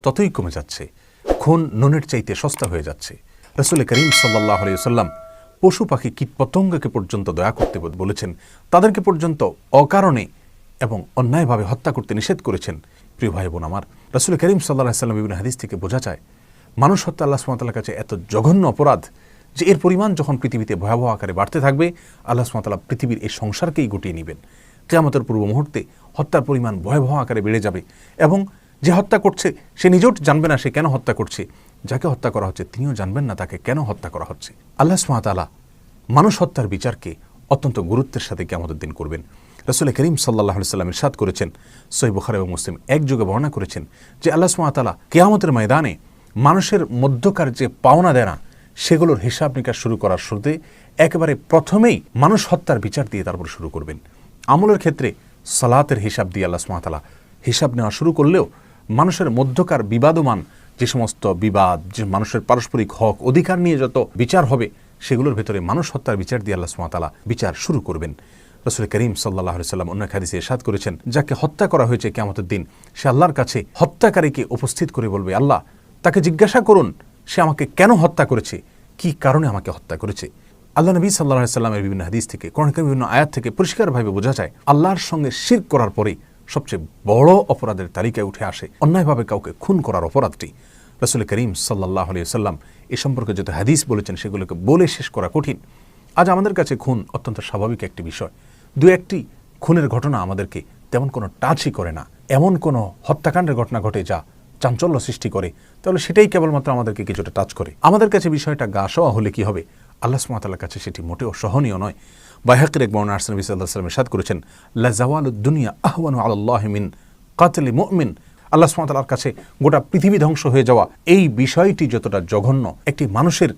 ততই কমে যাচ্ছে, খুন নুনের চাইতে সস্তা হয়ে যাচ্ছে। রাসূল করিম সাল্লাল্লাহু আলাইহি ওয়াসাল্লাম পশু পাখি কীটপতঙ্গকে পর্যন্ত দয়া করতে বলেছেন, তাদেরকে পর্যন্ত অকারণে এবং অন্যায়ভাবে হত্যা করতে নিষেধ করেছেন। প্রিয় ভাই বোন আমার, রাসূল করিম সাল্লাল্লাহু আলাইহি ওয়াসাল্লাম বিভিন্ন হাদিস থেকে বোঝা যায় মানুষ হত্যা আল্লাহ সুবহানাহু ওয়া তাআলার কাছে এত জঘন্য অপরাধ যে এর পরিমাণ যখন পৃথিবীতে ভয়াবহ আকারে বাড়তে থাকবে, আল্লাহ সুবহানাহু ওয়া তাআলা পৃথিবীর এই সংসারকেই গুটিয়ে নেবেন। কিয়ামতের পূর্ব মুহূর্তে হত্যার পরিমাণ ভয়াবহ আকারে বেড়ে যাবে এবং যে হত্যা করছে সে নিজেও জানবে না সে কেন হত্যা করছে, যাকে হত্যা করা হচ্ছে তিনিও জানবেন না তাকে কেন হত্যা করা হচ্ছে। আল্লাহ সুবহানাহু ওয়া তাআলা মানুষ হত্যার বিচারকে অত্যন্ত গুরুত্বের সাথে কিয়ামতের দিন করবেন। রাসূল করিম সাল্লাল্লাহু আলাইহি ওয়াসাল্লাম ইরশাদ করেছেন, সহিহ বুখারী এবং মুসলিম একযোগে বর্ণনা করেছেন যে আল্লাহ সুবহানাহু ওয়া তাআলা কিয়ামতের ময়দানে মানুষের মধ্যকার যে পাওনা দেনা সেগুলোর হিসাব নিকাশ শুরু করার শুরুতে একেবারে প্রথমেই মানুষ হত্যার বিচার দিয়ে তারপর শুরু করবেন। আমলের ক্ষেত্রে সালাতের হিসাব দিয়ে আল্লাহ সুবহানাহু ওয়া তাআলা হিসাব নেওয়া শুরু করলেও মানুষের মধ্যকার বিবাদমান যে সমস্ত বিবাদ, যে মানুষের পারস্পরিক হক অধিকার নিয়ে যত বিচার হবে সেগুলোর ভেতরে মানুষ হত্যার বিচার দিয়ে আল্লাহ সুবহানাহু ওয়া তাআলা বিচার শুরু করবেন। রাসূল করিম সাল্লাল্লাহু আলাইহি ওয়াসাল্লাম অন্য এক হাদিসে ইরশাদ করেছেন, যাকে হত্যা করা হয়েছে কিয়ামতের দিন সে আল্লাহর কাছে হত্যাকারীকে উপস্থিত করে বলবে, আল্লাহ তাকে জিজ্ঞাসা করুন সে আমাকে কেন হত্যা করেছে, কি কারণে আমাকে হত্যা করেছে। আল্লাহ নবী সাল্লাল্লাহু আলাইহি ওয়াসাল্লামের বিভিন্ন হাদিস থেকে, কোরআনের বিভিন্ন আয়াত থেকে পরিষ্কারভাবে বোঝা যায় আল্লাহর সঙ্গে শিরক করার পরেই সবচেয়ে বড় অপরাধের তালিকায় উঠে আসে অন্যায়ভাবে কাউকে খুন করার অপরাধটি। রাসূল করিম সাল্লাল্লাহু আলাইহি ওয়াসাল্লাম এ সম্পর্কে যত হাদিস বলেছেন সেগুলোকে বলে শেষ করা কঠিন। আজ আমাদের কাছে খুন অত্যন্ত স্বাভাবিক একটি বিষয়। দু একটি খুনের ঘটনা আমাদেরকে তেমন কোনো টাচই করে না। এমন কোনো হত্যাকাণ্ডের ঘটনা ঘটে যা চাঞ্চল্য সৃষ্টি করে, তাহলে সেটাই কেবলমাত্র আমাদেরকে কিছুটা টাচ করে। আমাদের কাছে বিষয়টা গা সওয়া হলে কি হবে, আল্লাহ সুবহানাহু ওয়া তাআলার কাছে সেটি মোটেও সহনীয় নয়। বাইহাকির এক বর্ণনায় নবী সাল্লাল্লাহু আলাইহি ওয়াসাল্লাম ইরশাদ করেছেন, লা জাওয়ালুদ দুনিয়া আহওয়ানু আলাল্লাহি মিন কাতলি মুমিন। আল্লাহ সুবহানাহু ওয়া তাআলার কাছে গোটা পৃথিবী ধ্বংস হয়ে যাওয়া এই বিষয়টি যতটা জঘন্য, একটি মানুষের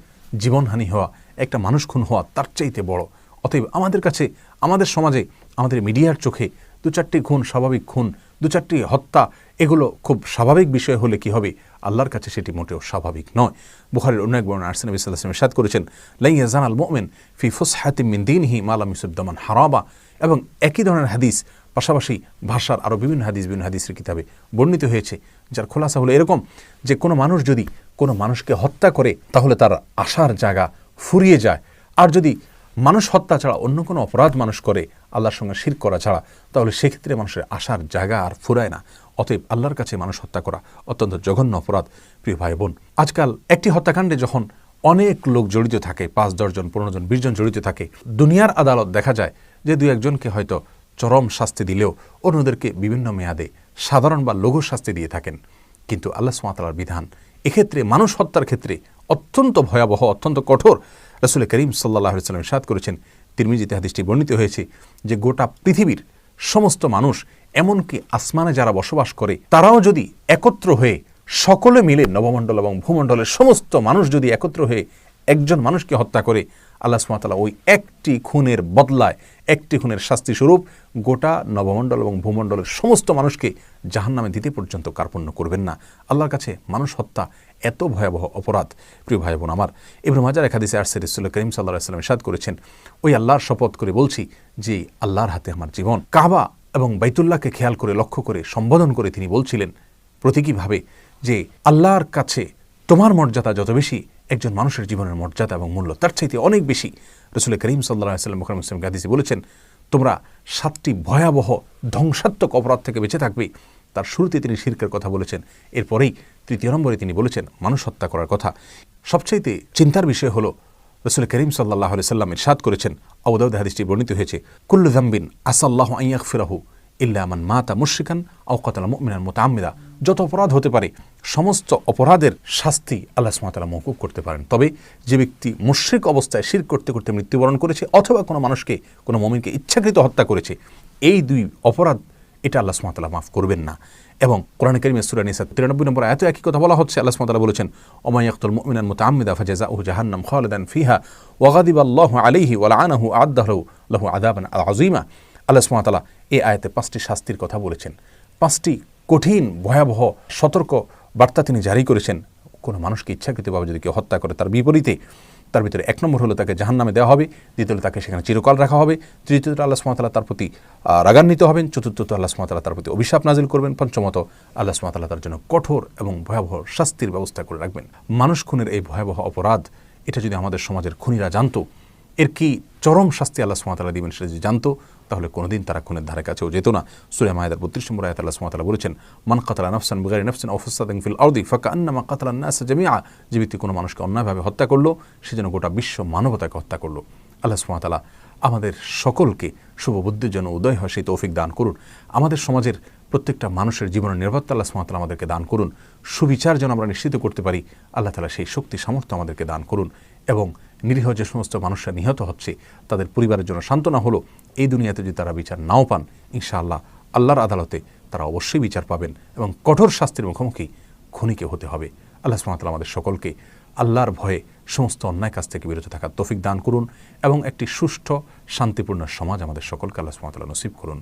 জীবনহানি হওয়া, একটা মানুষ খুন হওয়া তার চাইতে বড়। অতএব আমাদের কাছে, আমাদের সমাজে, আমাদের মিডিয়ার চোখে দু চারটি খুন স্বাভাবিক খুন, দু চারটি হত্যা এগুলো খুব স্বাভাবিক বিষয় হলে কি হবে, আল্লাহর কাছে সেটি মোটেও স্বাভাবিক নয়। বুখারীর অন্য এক বর্ণনায় নবী সাল্লাল্লাহু আলাইহি ওয়াসাল্লাম ইরশাদ করেছেন, লা ইয়াজানাল মুমিন ফি ফুসহাতিন মিন দীনিহি মা লাম ইউসিব দামান হারাবা। এবং একই ধরনের হাদিস পাশাপাশি ভাষার আরও বিভিন্ন হাদিসের কিতাবে বর্ণিত হয়েছে, যার খোলাসা হলো এরকম যে কোনো মানুষ যদি কোনো মানুষকে হত্যা করে তাহলে তার আশার জায়গা ফুরিয়ে যায়। আর যদি মানুষ হত্যা ছাড়া অন্য কোনো অপরাধ মানুষ করে আল্লাহর সঙ্গে শিরক করা ছাড়া, তাহলে সেক্ষেত্রে মানুষের আশার জায়গা আর ফুরায় না। অতএব আল্লাহর কাছে মানুষ হত্যা করা অত্যন্ত জঘন্য অপরাধ। প্রিয় ভাই বোন, আজকাল একটি হত্যাকাণ্ডে যখন অনেক লোক জড়িত থাকে, 5-10 জন 15 জন 20 জন জড়িত থাকে, দুনিয়ার আদালত দেখা যায় যে 2-1 জনকে হয়তো চরম শাস্তি দিলেও অন্যদেরকে বিভিন্ন মেয়াদে সাধারণ বা লঘু শাস্তি দিয়ে থাকেন। কিন্তু আল্লাহ সুবহানাহু ওয়া তাআলার বিধান এক্ষেত্রে মানুষ হত্যার ক্ষেত্রে অত্যন্ত ভয়াবহ, অত্যন্ত কঠোর। রাসূল করিম সাল্লাল্লাহু আলাইহি ওয়াসাল্লাম ইরশাদ করেছেন, তিরমিজিতে হাদিসটি বর্ণিত হয়েছে যে গোটা পৃথিবীর সমস্ত মানুষ, এমনকি আসমানে যারা বসবাস করে তারাও যদি একত্র হয়ে সকলে মিলে নবমণ্ডল এবং ভূমণ্ডলের সমস্ত মানুষ যদি একত্র হয়ে একজন মানুষকে হত্যা করে, আল্লাহ সুবহানাহু ওয়া তাআলা ওই একটি খুনের বদলায়, একটি খুনের শাস্তি স্বরূপ গোটা নবমণ্ডল এবং ভূমণ্ডলের সমস্ত মানুষকে জাহান্নামে দিতে পর্যন্ত কার্পণ্য করবেন না। আল্লাহর কাছে মানুষ হত্যা এত ভয়াবহ অপরাধ। প্রিয় ভাই বোন আমার, ইবনে মাজার এক হাদিসে আসছে, রাসূল করিম সাল্লাল্লাহু আলাইহি ওয়াসাল্লাম ইরশাদ করেছেন, ওই আল্লাহর শপথ করে বলছি যে আল্লাহর হাতে আমার জীবন। কাবা এবং বাইতুল্লাহকে খেয়াল করে, লক্ষ্য করে, সম্বোধন করে তিনি বলছিলেন প্রতীকীভাবে যে আল্লাহর কাছে তোমার মর্যাদা যত বেশি, একজন মানুষের জীবনের মর্যাদা এবং মূল্য তার চাইতে অনেক বেশি। রাসূল করিম সাল্লাল্লাহু আলাইহি ওয়াসাল্লাম বুখারী মুসলিম হাদিসে বলেছেন, তোমরা 7টি ভয়াবহ ধ্বংসাত্মক অপরাধ থেকে বেঁচে থাকবে। তার শুরুতে তিনি শিরকের কথা বলেছেন, এরপরেই 3 নম্বরে তিনি বলেছেন মানুষ হত্যা করার কথা। সবচাইতে চিন্তার বিষয় হলো রাসূল করিম সাল্লাল্লাহু আলাইহি ওয়াসাল্লাম ইরশাদ করেছেন, আবু দাউদ হাদিসটি বর্ণিত হয়েছে, কুল্লু যামবিন আসাল্লাহু আন ইয়াগফিরাহু ইল্লা মান মাতা মুশরিকান আও কাতালা মুমিনান মুতাআম্মিদা। যত অপরাধ হতে পারে সমস্ত অপরাধের শাস্তি আল্লাহ সুবহানাহু ওয়া তাআলা মওকুফ করতে পারেন, তবে যে ব্যক্তি মুশরিক অবস্থায় শিরক করতে করতে মৃত্যুবরণ করেছে অথবা কোনো মানুষকে, কোনো মুমিনকে ইচ্ছাকৃত হত্যা করেছে, এই 2 অপরাধ এটা আল্লাহ সুবহানাহু ওয়া তাআলা মাফ করবেন না। এবং কোরআন কারীমে সূরা নিসা 93 নম্বর আয়াতে একই কথা বলা হচ্ছে। আল্লাহ সুবহানাহু ওয়া তাআলা বলেছেন, ওমা ইয়াকতুল মুমিনান মুতাআম্মিদা ফাজাযাউহু জাহান্নাম খালিদান ফিহা ওয়া গাদিবাল্লাহু আলাইহি ওয়া লাআনাহু আ'আদ্দা লাহু আযাবান আযীমা। আল্লাহ সুবহানাহু ওয়া তাআলা এই আয়াতে 5টি শাস্তির কথা বলেছেন, 5টি কঠিন ভয়াবহ সতর্ক বার্তা তিনি জারি করেছেন। কোনো মানুষকে ইচ্ছাকৃতভাবে যদি কেউ হত্যা করে তার বিপরীতে তার ভিতরে 1 নম্বর হলো তাকে জাহান্নামে দেওয়া হবে, দ্বিতীয়ত তাকে সেখানে চিরকাল রাখা হবে, তৃতীয়ত আল্লাহ সুবহানাহু ওয়া তাআলা তার প্রতি রাগান্বিত হবেন, চতুর্থত আল্লাহ সুবহানাহু ওয়া তাআলা তার প্রতি অভিশাপ নাজিল করবেন, পঞ্চমত আল্লাহ সুবহানাহু ওয়া তাআলা তার জন্য কঠোর এবং ভয়াবহ শাস্তির ব্যবস্থা করে রাখবেন। মানুষ খুনের এই ভয়াবহ অপরাধ, এটা যদি আমাদের সমাজের খুনিরা জানতো, এর কি চরম শাস্তি আল্লাহ সুবহানাহু ওয়া তাআলা দিবেন সেটা যদি জানতো, তাহলে কোনোদিন তারা খুনের ধারে কাছেও যেত না। সূরা মায়েদার 32 নম্বর আয়াতে আল্লাহ সুবহানাহু ওয়া তাআলা বলেছেন, মান কাতালা নাফসান বিগাইরি নাফসিন আও ফাসাদিন ফিল আরদি ফাকান্নামা কাতালান নাস জামিআ, যে ব্যক্তি কোনো মানুষকে অন্যায়ভাবে হত্যা করলো, সে যেন গোটা বিশ্ব মানবতাকে হত্যা করলো। আল্লাহ সুবহানাহু ওয়া তাআলা আমাদের সকলকে শুভ বুদ্ধির জন্য উদয় হয় সেই তৌফিক দান করুন। আমাদের সমাজের প্রত্যেকটা মানুষের জীবনের নিরাপত্তা আল্লাহ সুবহানাহু ওয়া তাআলা আমাদেরকে দান করুন। সুবিচার যেন আমরা নিশ্চিত করতে পারি, আল্লাহ তাআলা সেই শক্তি সামর্থ্য আমাদেরকে দান করুন। এবং নিরীহ যে সমস্ত মানুষরা নিহত হচ্ছে, তাদের পরিবারের জন্য সান্ত্বনা হলো, এই দুনিয়াতে যদি তারা বিচার নাও পান, ইনশাআল্লাহ আল্লাহর আদালতে তারা অবশ্যই বিচার পাবেন এবং কঠোর শাস্তির মুখোমুখি খুনিকে হতে হবে। আল্লাহ সুবহানাহু ওয়া তাআলা আমাদের সকলকে আল্লাহর ভয়ে সমস্ত অন্যায় কাজ থেকে বিরত থাকার তৌফিক দান করুন এবং একটি সুষ্ঠু শান্তিপূর্ণ সমাজ আমাদের সকলকে আল্লাহ সুবহানাহু ওয়া তাআলা নসিব করুন।